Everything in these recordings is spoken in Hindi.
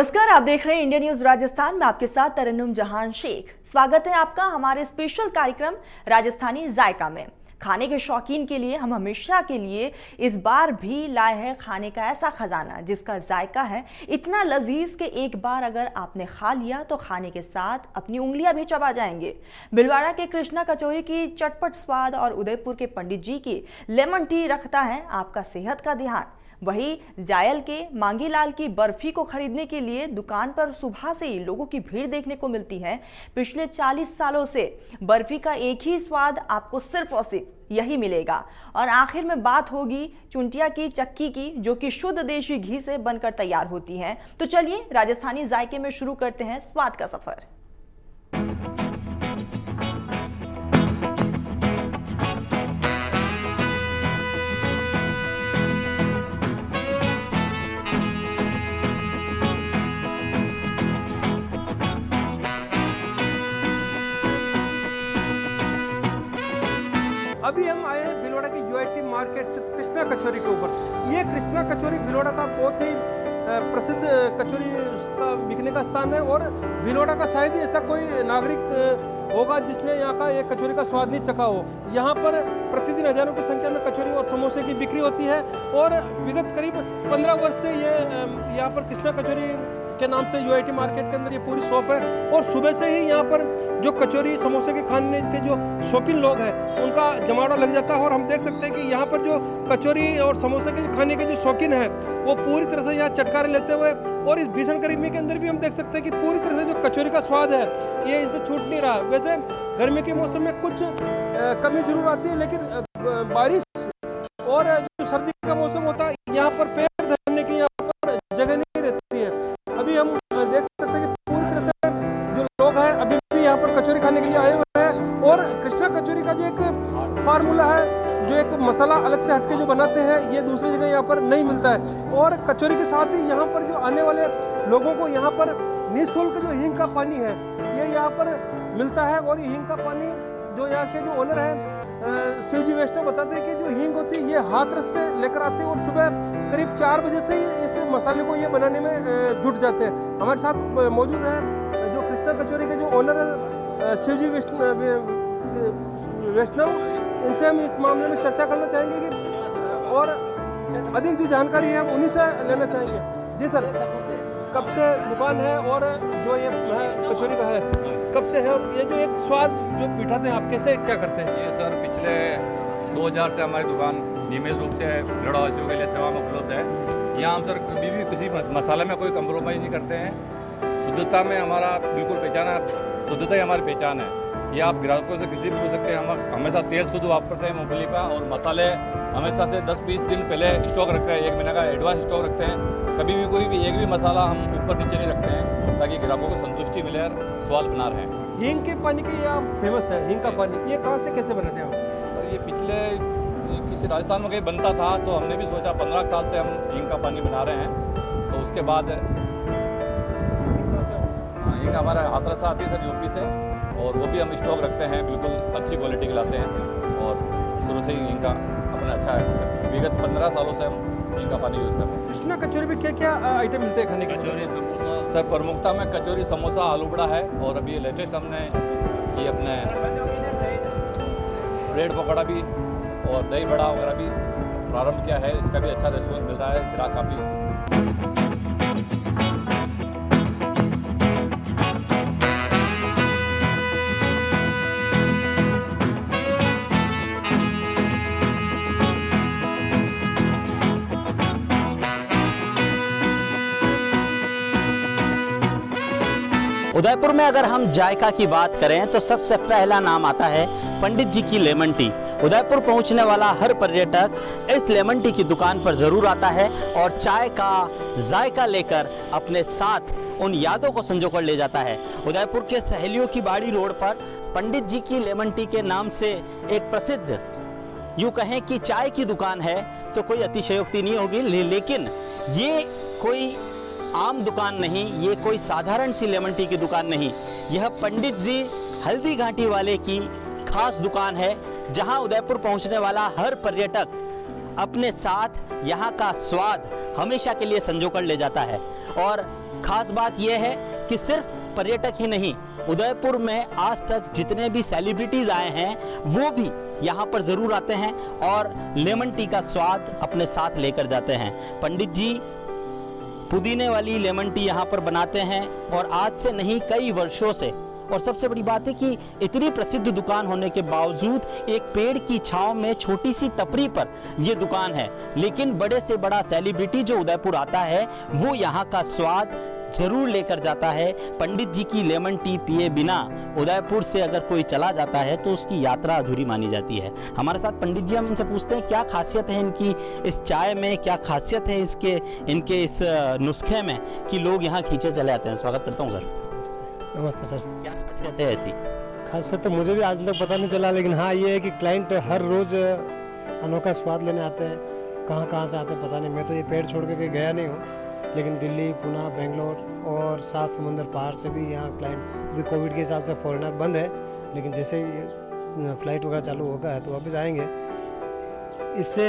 नमस्कार, आप देख रहे हैं इंडिया न्यूज राजस्थान में। आपके साथ तरन्नुम जहान शेख। स्वागत है आपका हमारे स्पेशल कार्यक्रम राजस्थानी जायका में। खाने के शौकीन के लिए हम हमेशा के लिए इस बार भी लाए हैं खाने का ऐसा खजाना जिसका जायका है इतना लजीज कि एक बार अगर आपने खा लिया तो खाने के साथ अपनी उंगलियां भी चबा जाएंगे। भिलवाड़ा के कृष्णा कचौरी की चटपट स्वाद और उदयपुर के पंडित जी की लेमन टी रखता है आपका सेहत का ध्यान। वही जायल के मांगीलाल की बर्फी को खरीदने के लिए दुकान पर सुबह से ही लोगों की भीड़ देखने को मिलती है। पिछले 40 सालों से बर्फी का एक ही स्वाद आपको सिर्फ और सिर्फ यही मिलेगा। और आखिर में बात होगी चुंटिया की चक्की की, जो कि शुद्ध देशी घी से बनकर तैयार होती है। तो चलिए राजस्थानी जायके में शुरू करते हैं स्वाद का सफर। अभी हम आए हैं भिलवाड़ा की यूआईटी मार्केट से कृष्णा कचौरी के ऊपर। ये कृष्णा कचौरी भिलवाड़ा का बहुत ही प्रसिद्ध कचौरी का बिकने का स्थान है और भिलवाड़ा का शायद ही ऐसा कोई नागरिक होगा जिसने यहाँ का एक कचौरी का स्वाद नहीं चखा हो। यहाँ पर प्रतिदिन हजारों की संख्या में कचौरी और समोसे की बिक्री होती है और विगत करीब 15 वर्ष से ये यहाँ पर कृष्णा कचौरी के नाम से यूआईटी मार्केट के अंदर ये पूरी शॉप है। और सुबह से ही यहाँ पर जो कचौरी समोसे के खाने के जो शौकीन लोग हैं उनका जमावड़ा लग जाता है। और हम देख सकते हैं कि यहाँ पर जो कचौरी और समोसे के खाने के जो शौकीन हैं वो पूरी तरह से यहाँ चटकारे लेते हुए, और इस भीषण गर्मी के अंदर भी हम देख सकते हैं कि पूरी तरह से जो कचौरी का स्वाद है ये इनसे छूट नहीं रहा। वैसे गर्मी के मौसम में कुछ कमी जरूर आती है, लेकिन बारिश और जो सर्दी का मौसम होता है यहाँ पर पैर धरने की यहाँ पर जगह नहीं रहती है। अभी हम देख सकते हैं कि पूरी तरह से जो लोग हैं अभी भी यहाँ पर कचौरी खाने के लिए आए हुए हैं। और कृष्णा कचौरी का जो एक फार्मूला है, जो एक मसाला अलग से हटके जो बनाते हैं, ये दूसरी जगह यहाँ पर नहीं मिलता है। और कचौरी के साथ ही यहाँ पर जो आने वाले लोगों को यहाँ पर निःशुल्क जो हींग का पानी है ये यहाँ पर मिलता है। और ये हींग का पानी जो यहाँ के जो ओनर हैं शिवजी वैष्णव बताते हैं कि जो हींग होती है ये हाथरस से लेकर आते हैं और सुबह करीब 4 बजे से ही इस मसाले को ये बनाने में जुट जाते हैं। हमारे साथ मौजूद है जो कृष्णा कचौरी के जो ओनर है शिवजी वैष्णव, इनसे हम इस मामले में चर्चा करना चाहेंगे कि और अधिक जो जानकारी है उन्हीं से लेना चाहेंगे। जी सर, कब से दुकान है और जो ये कचौरी का है कब से है, और ये जो एक स्वाद जो बिठाते हैं आप कैसे क्या करते हैं? ये सर पिछले 2000 से हमारी दुकान नियमित रूप से भिलवाड़ावासियों के लिए सेवा में उपलब्ध है। यहाँ हम सर कभी भी किसी मसाले में कोई कंप्रोमाइज़ नहीं करते हैं। शुद्धता में हमारा बिल्कुल पहचान है, शुद्धता ही हमारी पहचान है। ये आप ग्राहकों से किसी भी पूछ सकते हैं। हम हमेशा तेल शुद्ध वापरते हैं मूंगफली का, और मसाले हमेशा से 10-20 दिन पहले स्टॉक रखते हैं, 1 महीने का एडवांस स्टॉक रखते हैं। कभी भी कोई भी एक भी मसाला हम ऊपर नीचे नहीं रखते हैं ताकि ग्राहकों को संतुष्टि मिले और स्वाद बना रहे हैं। हींग के पानी के ये फेमस है, हींग का पानी ये कहाँ से कैसे बनाते हैं आप? तो ये पिछले किसी राजस्थान में कहीं बनता था तो हमने भी सोचा 15 साल से हम हींग का पानी बना रहे हैं। तो उसके बाद हींग हमारा हाथरस से आती है सर, यूपी से, और वो भी हम स्टॉक रखते हैं, बिल्कुल अच्छी क्वालिटी के लाते हैं। और शुरू से ही हींग का अपना अच्छा है, विगत 15 सालों से हम हींग का पानी यूज़ करते हैं। कृष्णा कचौरी में क्या क्या आइटम मिलते हैं खाने के? कचौरी समोसा सर, प्रमुखता में कचौरी समोसा आलू बड़ा है, और अभी लेटेस्ट हमने ये अपने ब्रेड पकौड़ा भी और दही बड़ा वगैरह भी प्रारंभ किया है। इसका भी अच्छा रिस्पॉन्स मिल रहा है ग्राहक का भी। उदयपुर में अगर हम जायका की बात करें तो सबसे पहला नाम आता है पंडित जी की लेमन टी। उदयपुर पहुंचने वाला हर पर्यटक इस लेमन टी की दुकान पर जरूर आता है और चाय का जायका लेकर अपने साथ उन यादों को संजो कर ले जाता है। उदयपुर के सहेलियों की बाड़ी रोड पर पंडित जी की लेमन टी के नाम से एक प्रसिद्ध, यूँ कहें कि चाय की दुकान है तो कोई अतिशयोक्ति नहीं होगी, लेकिन ये कोई आम दुकान नहीं, ये कोई साधारण सी लेमन टी की दुकान नहीं, यह पंडित जी हल्दी घाटी वाले की खास दुकान है, जहां उदयपुर पहुंचने वाला हर पर्यटक अपने साथ यहाँ का स्वाद हमेशा के लिए संजो कर ले जाता है। और खास बात यह है कि सिर्फ पर्यटक ही नहीं, उदयपुर में आज तक जितने भी सेलिब्रिटीज आए हैं वो भी यहाँ पर जरूर आते हैं और लेमन टी का स्वाद अपने साथ लेकर जाते हैं। पंडित जी पुदीने वाली लेमन टी यहाँ पर बनाते हैं और आज से नहीं कई वर्षों से। और सबसे बड़ी बात है कि इतनी प्रसिद्ध दुकान होने के बावजूद एक पेड़ की छांव में छोटी सी टपरी पर यह दुकान है, लेकिन बड़े से बड़ा सेलिब्रिटी जो उदयपुर आता है वो यहाँ का स्वाद जरूर लेकर जाता है। पंडित जी की लेमन टी पिए बिना उदयपुर से अगर कोई चला जाता है तो उसकी यात्रा अधूरी मानी जाती है। हमारे साथ पंडित जी, हम इनसे पूछते हैं क्या खासियत है इनकी इस चाय में, क्या खासियत है इनके इस नुस्खे में कि लोग यहाँ खींचे चले आते हैं। स्वागत करता हूँ सर। नमस्ते सर। क्या खासियत है ऐसी? खासियत तो मुझे भी आज तक पता नहीं चला, लेकिन हाँ ये है कि क्लाइंट हर रोज़ अनोखा स्वाद लेने आते हैं। कहाँ कहाँ से आते हैं पता नहीं, मैं तो ये पेड़ छोड़ के कहीं गया नहीं हूँ, लेकिन दिल्ली, पुणे, बेंगलोर और 7 समुंदर पार से भी यहाँ क्लाइंट, अभी कोविड के हिसाब से फॉरेनर बंद है, लेकिन जैसे ही फ्लाइट वगैरह चालू होगा है तो वापस आएंगे। इससे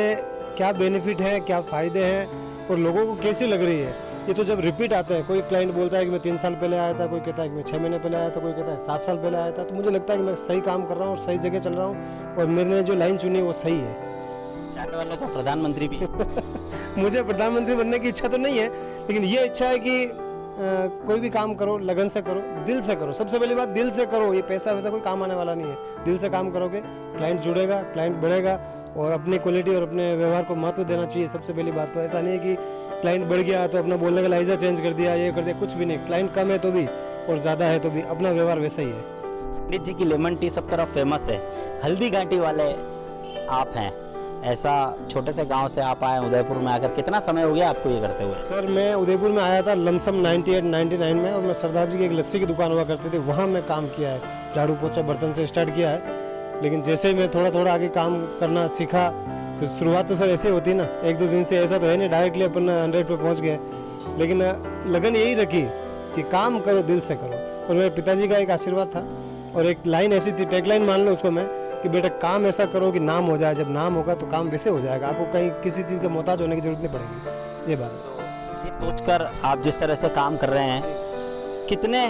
क्या बेनिफिट है, क्या फ़ायदे हैं और लोगों को कैसी लग रही है, ये तो जब रिपीट आते हैं। कोई क्लाइंट बोलता है कि मैं 3 साल पहले आया था, कोई कहता है कि मैं 6 महीने पहले आया था, कोई कहता है 7 साल पहले आया था, तो मुझे लगता है कि मैं सही काम कर रहा हूँ और सही जगह चल रहा हूँ और मैंने जो लाइन चुनी है वो सही है। चाय वालों का प्रधानमंत्री भी मुझे प्रधानमंत्री बनने की इच्छा तो नहीं है, लेकिन ये इच्छा है कि कोई भी काम करो लगन से करो, दिल से करो। सबसे पहली बात दिल से करो, ये पैसा वैसा कोई काम आने वाला नहीं है। दिल से काम करोगे क्लाइंट जुड़ेगा, क्लाइंट बढ़ेगा और अपनी क्वालिटी और अपने व्यवहार को महत्व देना चाहिए। सबसे पहली बात तो ऐसा नहीं है कि क्लाइंट बढ़ गया तो अपना बोलने का लहजा चेंज कर दिया, ये कर दिया, कुछ भी नहीं। क्लाइंट कम है तो भी और ज़्यादा है तो भी अपना व्यवहार वैसा ही है। पंडित जी की लेमन टी सब तरफ फेमस है, हल्दी घाटी वाले आप हैं। ऐसा छोटे से गांव से आप आए उदयपुर में आकर, कितना समय हो गया आपको ये करते हुए? सर मैं उदयपुर में आया था लमसम 98-99 में, और मैं सरदार जी की एक लस्सी की दुकान हुआ करती थी, वहाँ मैं काम किया है। झाड़ू पोछा बर्तन से स्टार्ट किया है, लेकिन जैसे ही मैं थोड़ा थोड़ा आगे काम करना सीखा, तो शुरुआत तो सर ऐसे होती है ना, 1-2 दिन से ऐसा तो है नहीं डायरेक्टली अपन 100 पे पहुँच गए, लेकिन लगन यही रखी कि काम करो, दिल से करो। और मेरे पिताजी का एक आशीर्वाद था और एक लाइन ऐसी थी, टैग लाइन मान लो उसको मैं, कि बेटा काम ऐसा करो कि नाम हो जाए। जब नाम होगा तो काम वैसे हो जाएगा, आपको कहीं किसी चीज़ के मोहताज होने की जरूरत नहीं पड़ेगी। ये बात ये सोचकर आप जिस तरह से काम कर रहे हैं, कितने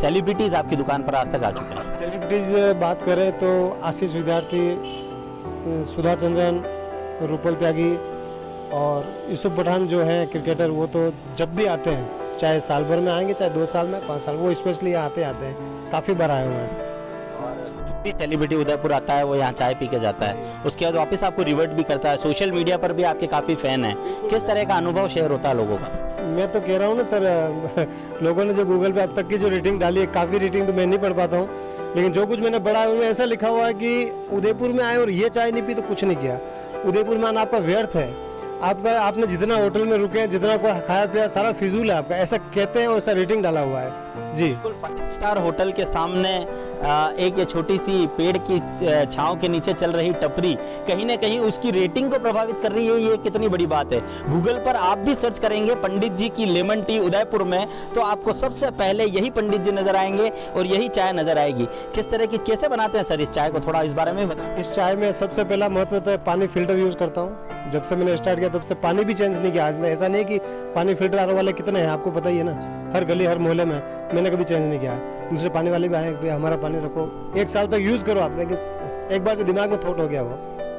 सेलिब्रिटीज आपकी दुकान पर आज तक आ चुके हैं? सेलिब्रिटीज बात करें तो आशीष विद्यार्थी, सुधा चंद्रन, रूपल त्यागी और यूसुफ पठान जो हैं क्रिकेटर, वो तो जब भी आते हैं, चाहे साल भर में आएंगे, चाहे 2 साल में, 5 साल, वो स्पेशली यहाँ आते हैं, काफ़ी बार आए हुए हैं। सेलिब्रिटी उदयपुर आता है वो यहाँ चाय पी के जाता है, उसके बाद वापस आपको रिवर्ट भी करता है। सोशल मीडिया पर भी आपके काफ़ी फैन हैं, किस तरह का अनुभव शेयर होता है लोगों का? मैं तो कह रहा हूँ ना सर, लोगों ने जो गूगल पे अब तक की जो रेटिंग डाली है, काफ़ी रेटिंग तो मैं नहीं पढ़ पाता हूँ, लेकिन जो कुछ मैंने पढ़ा है उसमें ऐसा लिखा हुआ है कि उदयपुर में आए और ये चाय नहीं पी तो कुछ नहीं किया। उदयपुर में आना आपका व्यर्थ है, आपने जितना होटल में रुके, जितना कोई खाया पिया, सारा फिजूल है आपका, ऐसा कहते हैं और ऐसा रेटिंग डाला हुआ है जी। 5 स्टार होटल के सामने एक ये छोटी सी पेड़ की छांव के नीचे चल रही टपरी कहीं ना कहीं उसकी रेटिंग को प्रभावित कर रही है। ये कितनी बड़ी बात है। गूगल पर आप भी सर्च करेंगे पंडित जी की लेमन टी उदयपुर में, तो आपको सबसे पहले यही पंडित जी नजर आएंगे और यही चाय नजर आएगी। किस तरह की, कैसे बनाते हैं सर इस चाय को, थोड़ा इस बारे में बताएं। इस चाय में सबसे पहला महत्व तो है पानी फिल्टर यूज़ करता हूँ। जब से मैंने स्टार्ट किया तब से पानी भी चेंज नहीं किया आज ने। ऐसा नहीं कि पानी फिल्टर आने वाले कितने हैं, आपको पता ही है ना, हर गली हर मोहल्ले में, मैंने कभी चेंज नहीं किया। दूसरे पानी वाले भी आए कि हमारा पानी रखो, 1 साल तक यूज़ करो आप, लेकिन एक बार जो दिमाग में थॉट हो गया वो।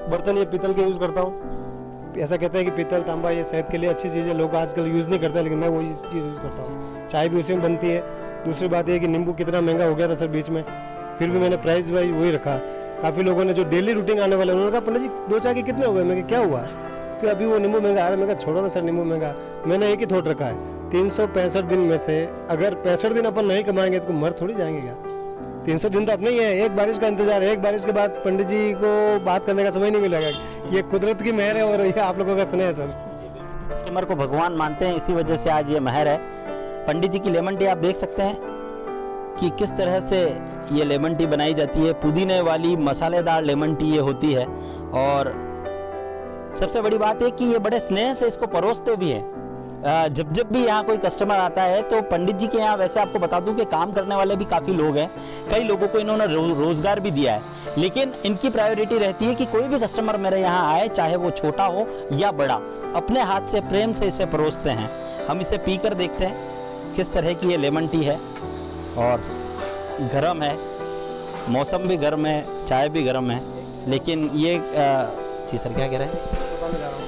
बर्तन ये पीतल के यूज़ करता हूँ, ऐसा कहते हैं कि पीतल तांबा ये सेहत के लिए अच्छी चीज़ है, लोग आजकल यूज़ नहीं करते, लेकिन मैं वही चीज़ यूज़ करता हूँ। चाय भी उसी में बनती है। दूसरी बात ये कि नींबू कितना महंगा हो गया था सर बीच में, फिर भी मैंने प्राइस वाइज वही रखा। काफ़ी लोगों ने जो डेली रूटीन आने वाले उन्होंने कहा पंडित जी 2 चाय के कितने हो गए, मैं क्या हुआ कि अभी वो नींबू महंगा आ रहा है। मैं कहा छोड़ो ना सर नींबू महंगा। मैंने एक ही थॉट रखा है, 365 दिन में से अगर 65 दिन अपन नहीं कमाएंगे तो मर थोड़ी जाएंगे क्या। 300 दिन तो अपने ही है, एक बारिश का इंतजार है, एक बारिश के बाद पंडित जी को बात करने का समय नहीं मिलेगा। ये कुदरत की मेहर है और ये आप लोगों का स्नेह है सर। कस्टमर को भगवान मानते हैं, इसी वजह से आज ये महर है। पंडित जी की लेमन टी आप देख सकते हैं कि किस तरह से ये लेमन टी बनाई जाती है। पुदीने वाली मसालेदार लेमन टी ये होती है और सबसे बड़ी बात है कि ये बड़े स्नेह से इसको परोसते भी हैं। जब जब भी यहाँ कोई कस्टमर आता है तो पंडित जी के यहाँ वैसे आपको बता दूं कि काम करने वाले भी काफ़ी लोग हैं, कई लोगों को इन्होंने रोजगार भी दिया है, लेकिन इनकी प्रायोरिटी रहती है कि कोई भी कस्टमर मेरे यहाँ आए, चाहे वो छोटा हो या बड़ा, अपने हाथ से प्रेम से इसे परोसते हैं। हम इसे पी कर देखते हैं किस तरह की ये लेमन टी है, और गर्म है, मौसम भी गर्म है, चाय भी गर्म है, लेकिन ये जी सर क्या कह रहे हैं? बताने जा रहा हूँ,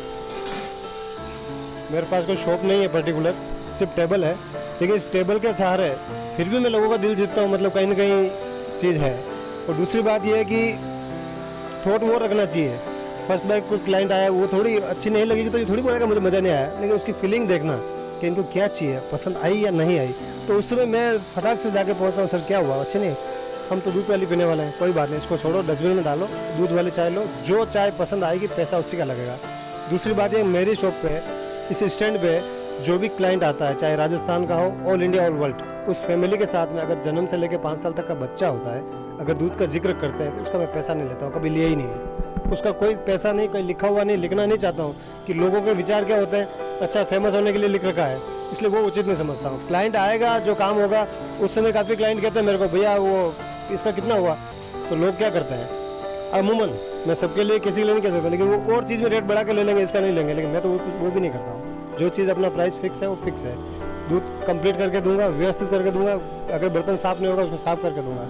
मेरे पास कोई शॉप नहीं है पर्टिकुलर, सिर्फ टेबल है, लेकिन इस टेबल के सहारे फिर भी मैं लोगों का दिल जीतता हूँ, मतलब कहीं ना कहीं चीज़ है। और दूसरी बात यह है कि थॉट वो रखना चाहिए। फर्स्ट बार कोई क्लाइंट आया, वो थोड़ी अच्छी नहीं लगेगी तो ये थोड़ी बोलेगा मुझे मज़ा नहीं आया, लेकिन उसकी फीलिंग देखना कि इनको क्या चाहिए, पसंद आई या नहीं आई, तो उस समय मैं फटाक से जाके पहुँचता हूँ, सर क्या हुआ, अच्छी नहीं, हम तो दूध वाली पीने वाले हैं, कोई बात नहीं, इसको छोड़ो, डस्टबिन में डालो, दूध वाली चाय लो, जो चाय पसंद आएगी पैसा उसी का लगेगा। दूसरी बात ये, मेरी शॉप पे इस स्टैंड पे जो भी क्लाइंट आता है, चाहे राजस्थान का हो, ऑल इंडिया ऑल वर्ल्ड, उस फैमिली के साथ में अगर जन्म से लेकर 5 साल तक का बच्चा होता है, अगर दूध का जिक्र करते हैं तो उसका मैं पैसा नहीं लेता हूँ, कभी लिया ही नहीं है, उसका कोई पैसा नहीं, कोई लिखा हुआ नहीं, लिखना नहीं चाहता हूँ कि लोगों के विचार क्या होते हैं, अच्छा फेमस होने के लिए लिख रखा है, इसलिए वो उचित नहीं समझता हूँ। क्लाइंट आएगा, जो काम होगा, उस समय काफ़ी क्लाइंट कहते हैं मेरे को, भैया वो इसका कितना हुआ, तो लोग क्या करते हैं, अमूमन मैं सबके लिए किसी के लिए नहीं कह सकता, लेकिन वो और चीज़ में रेट बढ़ा के ले लेंगे, इसका नहीं लेंगे, लेकिन मैं तो वो भी नहीं करता हूँ। जो चीज़ अपना प्राइस फिक्स है वो फिक्स है, दूध कंप्लीट करके दूंगा, व्यवस्थित करके दूंगा, अगर बर्तन साफ नहीं होगा उसको साफ करके दूंगा,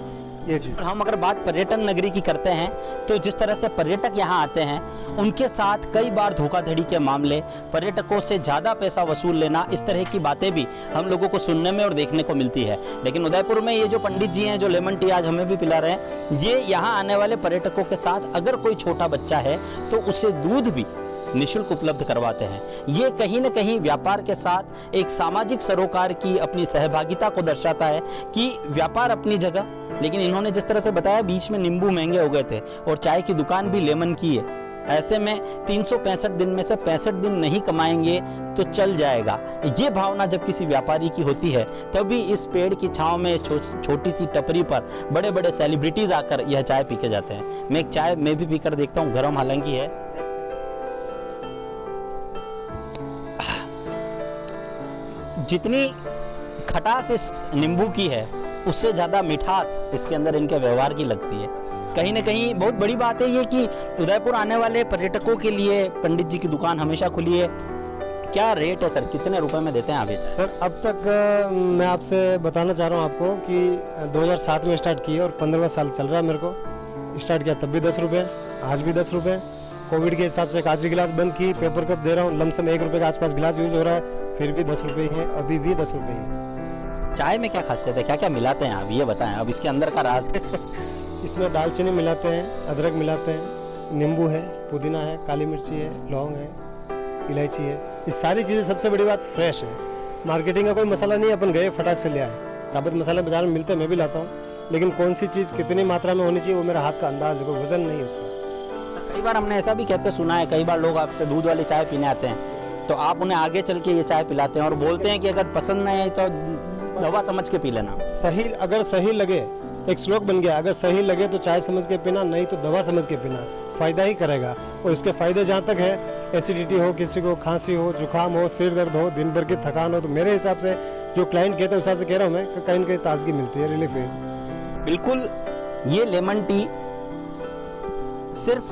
ये चीज़। हम अगर बात पर्यटन नगरी की करते हैं तो जिस तरह से पर्यटक यहाँ आते हैं, उनके साथ कई बार धोखाधड़ी के मामले, पर्यटकों से ज़्यादा पैसा वसूल लेना, इस तरह की बातें भी हम लोगों को सुनने में और देखने को मिलती है। लेकिन उदयपुर में ये जो पंडित जी हैं, जो लेमन टी आज हमें भी पिला रहे हैं, ये यहाँ आने वाले पर्यटकों के साथ अगर कोई छोटा बच्चा है तो उसे दूध भी निःशुल्क उपलब्ध करवाते हैं। ये कहीं न कहीं व्यापार के साथ एक सामाजिक सरोकार की अपनी सहभागिता को दर्शाता है कि व्यापार अपनी जगह, लेकिन इन्होंने जिस तरह से बताया बीच में नींबू महंगे हो गए थे और चाय की दुकान भी लेमन की है, ऐसे में 365 दिन में से 65 दिन नहीं कमाएंगे तो चल जाएगा। ये भावना जब किसी व्यापारी की होती है तभी इस पेड़ की छांव में छोटी सी टपरी पर बड़े बड़े सेलिब्रिटीज आकर यह चाय पी के जाते हैं। मैं एक चाय मैं भी पीकर देखता हूँ, गर्म हालांकि है। जितनी खटास इस नींबू की है उससे ज्यादा मिठास इसके अंदर इनके व्यवहार की लगती है। कहीं ना कहीं बहुत बड़ी बात है ये कि उदयपुर आने वाले पर्यटकों के लिए पंडित जी की दुकान हमेशा खुली है। क्या रेट है सर, कितने रुपए में देते हैं आप ये? सर अब तक मैं आपसे बताना चाह रहा हूँ आपको कि 2007 में स्टार्ट किया और 15वां साल चल रहा है। मेरे को स्टार्ट किया तब भी 10 रुपये, आज भी 10 रुपये। कोविड के हिसाब से कांच की गिलास बंद की, पेपर कप दे रहा हूँ, लमसम 1 रुपये के आसपास गिलास यूज हो रहा है, फिर भी 10 रुपये है, अभी भी 10 रुपये है। चाय में क्या खासियत है, क्या क्या मिलाते हैं आप ये बताएं, अब इसके अंदर का राज? इसमें दालचीनी मिलाते हैं, अदरक मिलाते हैं, नींबू है, पुदीना है, काली मिर्ची है, लौंग है, इलायची है। ये सारी चीज़ें, सबसे बड़ी बात फ्रेश है, मार्केटिंग का कोई मसाला नहीं, अपन गए फटाक से ले आए। साबित मसाले बाजार में मिलते हैं, मैं भी लाता हूँ, लेकिन कौन सी चीज़ कितनी मात्रा में होनी चाहिए वो मेरा हाथ का अंदाज है, कोई वजन नहीं है उसका। कई बार हमने ऐसा भी कहते सुना है, कई बार लोग आपसे दूध वाली चाय पीने आते हैं तो आप उन्हें आगे चल के ये चाय पिलाते हैं और बोलते हैं कि अगर पसंद नहीं है तो दवा समझ के पी लेना। सही, अगर सही लगे, एक श्लोक बन गया, अगर सही लगे तो चाय समझ के पीना, नहीं तो दवा समझ के पीना, फायदा ही करेगा। और इसके फायदे जहाँ तक है, एसिडिटी हो, किसी को खांसी हो, जुकाम हो, सिर दर्द हो, दिन भर की थकान हो, तो मेरे हिसाब से जो क्लाइंट कहते हैं उस हिसाब से कह रहा हूँ मैं, कहीं न कहीं ताजगी मिलती है, रिलीफ है। बिल्कुल, ये लेमन टी सिर्फ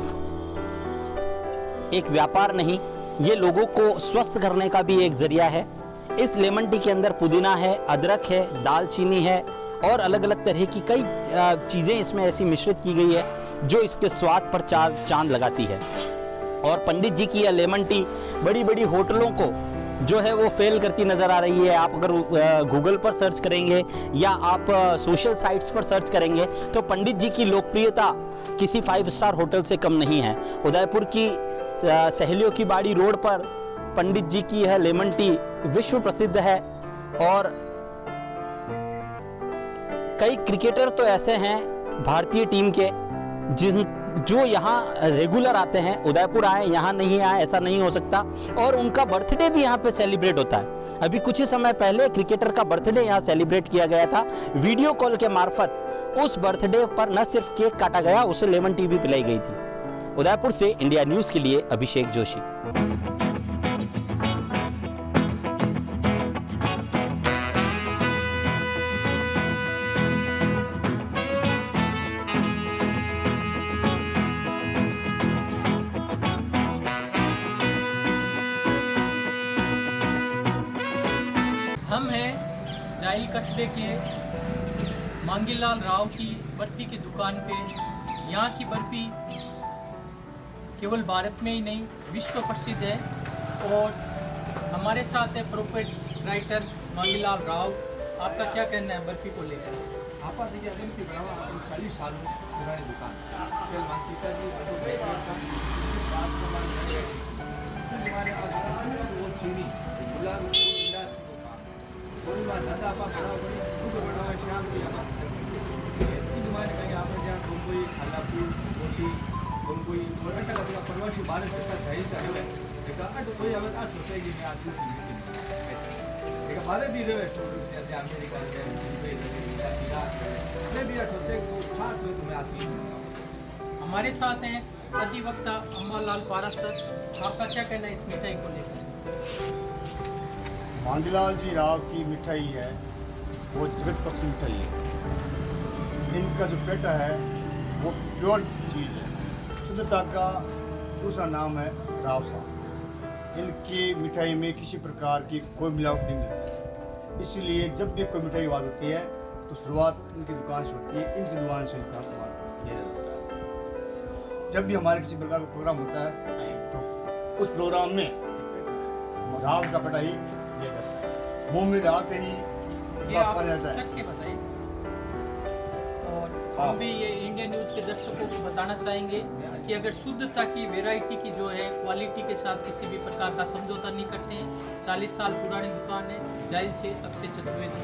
एक व्यापार नहीं, ये लोगों को स्वस्थ करने का भी एक जरिया है। इस लेमन टी के अंदर पुदीना है, अदरक है, दालचीनी है और अलग अलग तरह की कई चीज़ें इसमें ऐसी मिश्रित की गई है जो इसके स्वाद पर चांद लगाती है। और पंडित जी की यह लेमन टी बड़ी बड़ी होटलों को जो है वो फेल करती नज़र आ रही है। आप अगर गूगल पर सर्च करेंगे या आप सोशल साइट्स पर सर्च करेंगे तो पंडित जी की लोकप्रियता किसी 5 स्टार होटल से कम नहीं है। उदयपुर की सहेलियों की बाड़ी रोड पर पंडित जी की यह लेमन टी विश्व प्रसिद्ध है। और कई क्रिकेटर तो ऐसे हैं भारतीय टीम के जो यहाँ रेगुलर आते हैं, उदयपुर आए, यहाँ नहीं आए ऐसा नहीं हो सकता। और उनका बर्थडे भी यहाँ पे सेलिब्रेट होता है। अभी कुछ ही समय पहले क्रिकेटर का बर्थडे यहाँ सेलिब्रेट किया गया था। वीडियो कॉल के मार्फत उस बर्थडे पर न सिर्फ केक काटा गया, उसे लेमन टी भी पिलाई गई थी। उदयपुर से इंडिया न्यूज़ के लिए अभिषेक जोशी। जाइल कस्बे के मांगीलाल राव की बर्फ़ी की दुकान पे। यहाँ की बर्फ़ी केवल भारत में ही नहीं विश्व प्रसिद्ध है। और हमारे साथ है प्रोप्राइटर मांगीलाल राव। आपका क्या कहना है बर्फ़ी को लेकर? आपा देखिए अभी की बड़ा 40 साल पुरानी दुकान कल मानसिकता जी बात हमारे वो चीनी गुलाब थोड़ी बात ज़्यादा आप बड़ा शाम की हमारे कहीं आप जहाँ कोई खालापुर रोटी कोई मोटा का प्रवासी बारिश का सही है तो कोई हमें आज सोचेगी मैं आज एक बारे भी रहे अमेरिका हमारे साथ हैं अधिवक्ता अम्बालाल पारासर। आपका क्या कहना है इस मिठाई को लेकर? मांगीलाल जी राव की मिठाई है वो जगत प्रसिद्ध मिठाई है। इनका जो पेटा है वो प्योर चीज़ है, शुद्धता का दूसरा नाम है राव साहब। इनकी मिठाई में किसी प्रकार की कोई मिलावट नहीं मिलती, इसलिए जब भी कोई मिठाई बात होती है तो शुरुआत इनकी दुकान से होती है। इनकी दुकान से इनका इस्तेमाल किया जाता है। जब भी हमारे किसी प्रकार का प्रोग्राम होता है तो उस प्रोग्राम में राव का पेटा ही दिया जाता है, मुँह में डालते ही ये आप चख के बताइए। और हम भी ये इंडियन न्यूज़ के दर्शकों को बताना चाहेंगे कि अगर शुद्धता की वैरायटी की जो है क्वालिटी के साथ किसी भी प्रकार का समझौता नहीं करते हैं। 40 साल पुरानी दुकान है। जाइल से अक्षय चतुर्वेदी।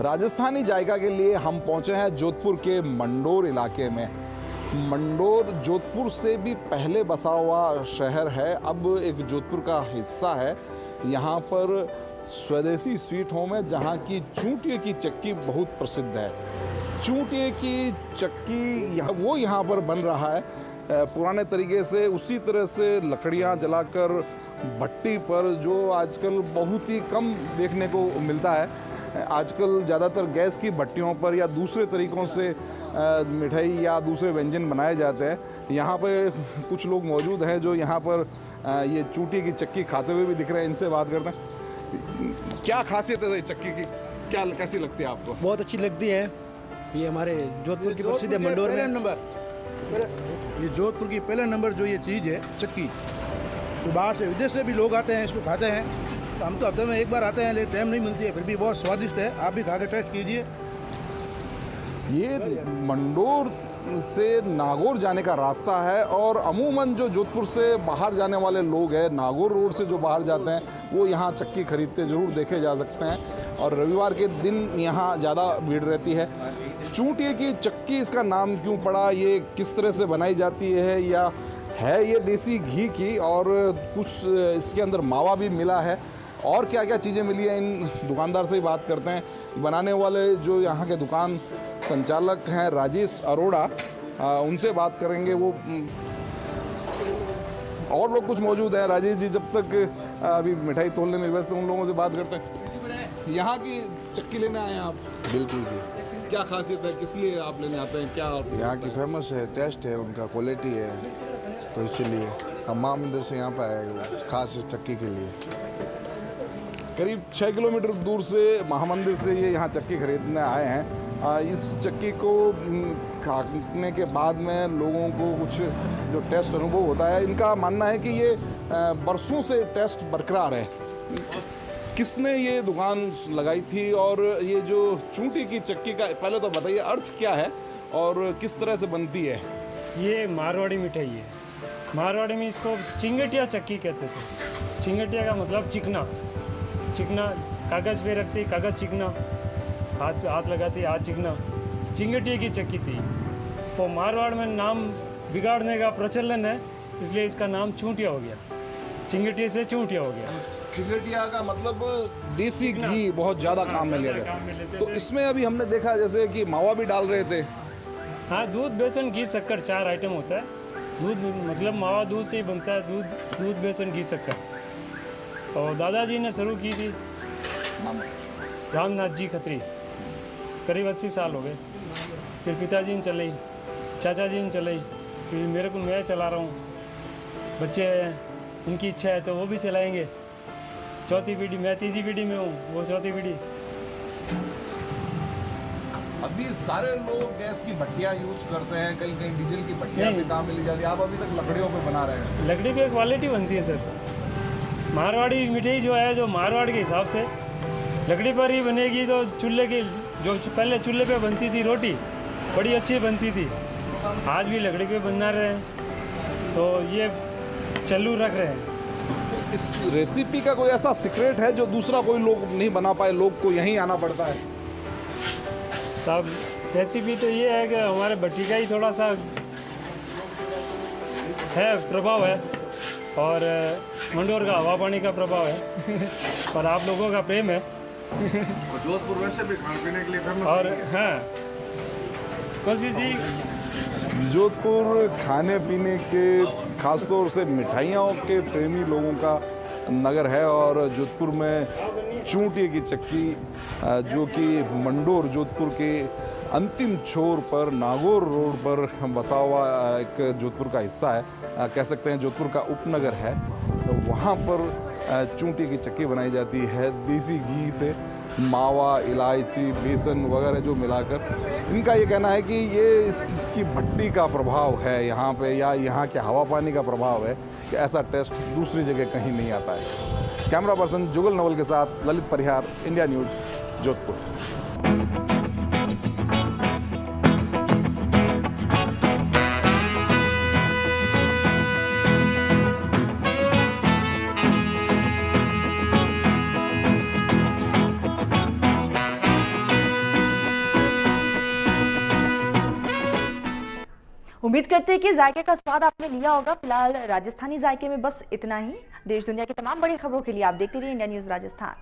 राजस्थानी जायका के लिए हम पहुंचे हैं जोधपुर के मंडोर इलाके में। मंडोर जोधपुर से भी पहले बसा हुआ शहर है, अब एक जोधपुर का हिस्सा है। यहाँ पर स्वदेशी स्वीट होम है जहाँ की चूंटिये की चक्की बहुत प्रसिद्ध है। चूंटिये की चक्की वो यहाँ पर बन रहा है पुराने तरीके से, उसी तरह से लकड़ियाँ जलाकर भट्टी पर, जो आजकल बहुत ही कम देखने को मिलता है। आजकल ज़्यादातर गैस की भट्टियों पर या दूसरे तरीक़ों से मिठाई या दूसरे व्यंजन बनाए जाते हैं। यहाँ पे कुछ लोग मौजूद हैं जो यहाँ पर ये चूंटी की चक्की खाते हुए भी दिख रहे हैं। इनसे बात करते हैं। क्या खासियत है इस चक्की की, क्या कैसी लगती है आपको? बहुत अच्छी लगती है। ये हमारे जोधपुर की प्रसिद्ध है मंडोर में। ये जोधपुर की पहला नंबर जो ये चीज़ है चक्की, तो बाहर से विदेश से भी लोग आते हैं इसको खाते हैं। तो हम तो हफ्ते में एक बार आते हैं, लेकिन टाइम नहीं मिलती है, फिर भी बहुत स्वादिष्ट है। आप भी खा के टेस्ट कीजिए। ये मंडोर से नागौर जाने का रास्ता है और अमूमन जो जोधपुर से बाहर जाने वाले लोग हैं, नागौर रोड से जो बाहर जाते हैं, वो यहाँ चक्की खरीदते ज़रूर देखे जा सकते हैं। और रविवार के दिन यहाँ ज़्यादा भीड़ रहती है। चूंटिये की चक्की इसका नाम क्यों पड़ा, ये किस तरह से बनाई जाती है, या है ये देसी घी की और कुछ इसके अंदर मावा भी मिला है, और क्या क्या चीज़ें मिली हैं, इन दुकानदार से ही बात करते हैं। बनाने वाले जो यहाँ के दुकान संचालक हैं राजेश अरोड़ा, उनसे बात करेंगे। वो और लोग कुछ मौजूद हैं। राजेश जी जब तक अभी मिठाई तोलने में व्यस्त, उन लोगों से बात करते हैं। यहाँ की चक्की लेने आए हैं आप? बिल्कुल जी। क्या खासियत है, किस लिए आप लेने आते हैं? क्या यहाँ की फेमस है, टेस्ट है उनका, क्वालिटी है, तो इसीलिए हम महामंदिर से यहाँ पर आए खास चक्की के लिए। करीब 6 किलोमीटर दूर से महामंदिर से ये यहाँ चक्की खरीदने आए हैं। इस चक्की को खाने के बाद में लोगों को कुछ जो टेस्ट अनुभव होता है, इनका मानना है कि ये बरसों से टेस्ट बरकरार है। किसने ये दुकान लगाई थी और ये जो चूंटी की चक्की का पहले तो बताइए अर्थ क्या है और किस तरह से बनती है? ये मारवाड़ी मिठाई है। मारवाड़ी में इसको चिंगटिया चक्की कहते थे। चिंगटिया का मतलब चिकना, चिकना कागज़ पे रखती, कागज़ चिकना, हाथ लगाती, हाथ चिकना, चिंगटिया की चक्की थी। तो मारवाड़ में नाम बिगाड़ने का प्रचलन है, इसलिए इसका नाम चूंटिया हो गया। चिंगटिया से चूंटिया हो गया। चिंगटिया का मतलब देसी घी बहुत ज़्यादा काम में लिया जाता। तो इसमें अभी हमने देखा जैसे कि मावा भी डाल रहे थे। हाँ, दूध, बेसन, घी, शक्कर 4 आइटम होता है। दूध मतलब मावा दूध से ही बनता है, दूध बेसन घी शक्कर। और दादाजी ने शुरू की थी रामनाथ जी खत्री, करीब 80 साल हो गए। फिर पिताजी ने चलाई, चाचा जी ने चलाई, फिर मेरे को मैं चला रहा हूँ, बच्चे हैं उनकी इच्छा है तो वो भी चलाएंगे। चौथी पीढ़ी, मैं तीसरी पीढ़ी में हूँ, वो चौथी पीढ़ी। अभी सारे लोग गैस की भट्टियाँ यूज करते हैं, कहीं कहीं डीजल की भट्टियाँ भी काम मिली जाती है, आप अभी तक लकड़ियों पे बना रहे हैं। लकड़ी पे क्वालिटी बनती है सर। मारवाड़ी मिठाई जो है, जो मारवाड़ के हिसाब से लकड़ी पर ही बनेगी। तो चूल्हे की जो पहले चूल्हे पे बनती थी रोटी, बड़ी अच्छी बनती थी, आज भी लकड़ी पे बना रहे हैं, तो ये चालू रख रहे हैं। इस रेसिपी का कोई ऐसा सीक्रेट है जो दूसरा कोई लोग नहीं बना पाए, लोग को यहीं आना पड़ता है? साहब रेसिपी तो ये है कि हमारे भट्टी का ही थोड़ा सा है प्रभाव है, और मंडोर का हवा पानी का प्रभाव है पर आप लोगों का प्रेम है। जोधपुर वैसे भी खाने पीने के लिए फेमस और हाँ, कोशिश ही जोधपुर खाने पीने के, खासतौर से मिठाइयों के प्रेमी लोगों का नगर है। और जोधपुर में चूंटिये की चक्की, जो कि मंडोर जोधपुर के अंतिम छोर पर नागौर रोड पर बसा हुआ एक जोधपुर का हिस्सा है, कह सकते हैं जोधपुर का उपनगर है। तो वहाँ पर चूंटिये की चक्की बनाई जाती है देसी घी से, मावा, इलायची, बेसन वगैरह जो मिलाकर। इनका ये कहना है कि ये इसकी भट्टी का प्रभाव है यहाँ पे, या यहाँ के हवा पानी का प्रभाव है कि ऐसा टेस्ट दूसरी जगह कहीं नहीं आता है। कैमरा पर्सन जुगल नवल के साथ ललित परिहार, इंडिया न्यूज़, जोधपुर। उम्मीद करते हैं कि जायके का स्वाद आपने लिया होगा। फिलहाल राजस्थानी जायके में बस इतना ही। देश दुनिया की तमाम बड़ी खबरों के लिए आप देखते रहिए इंडिया न्यूज़ राजस्थान।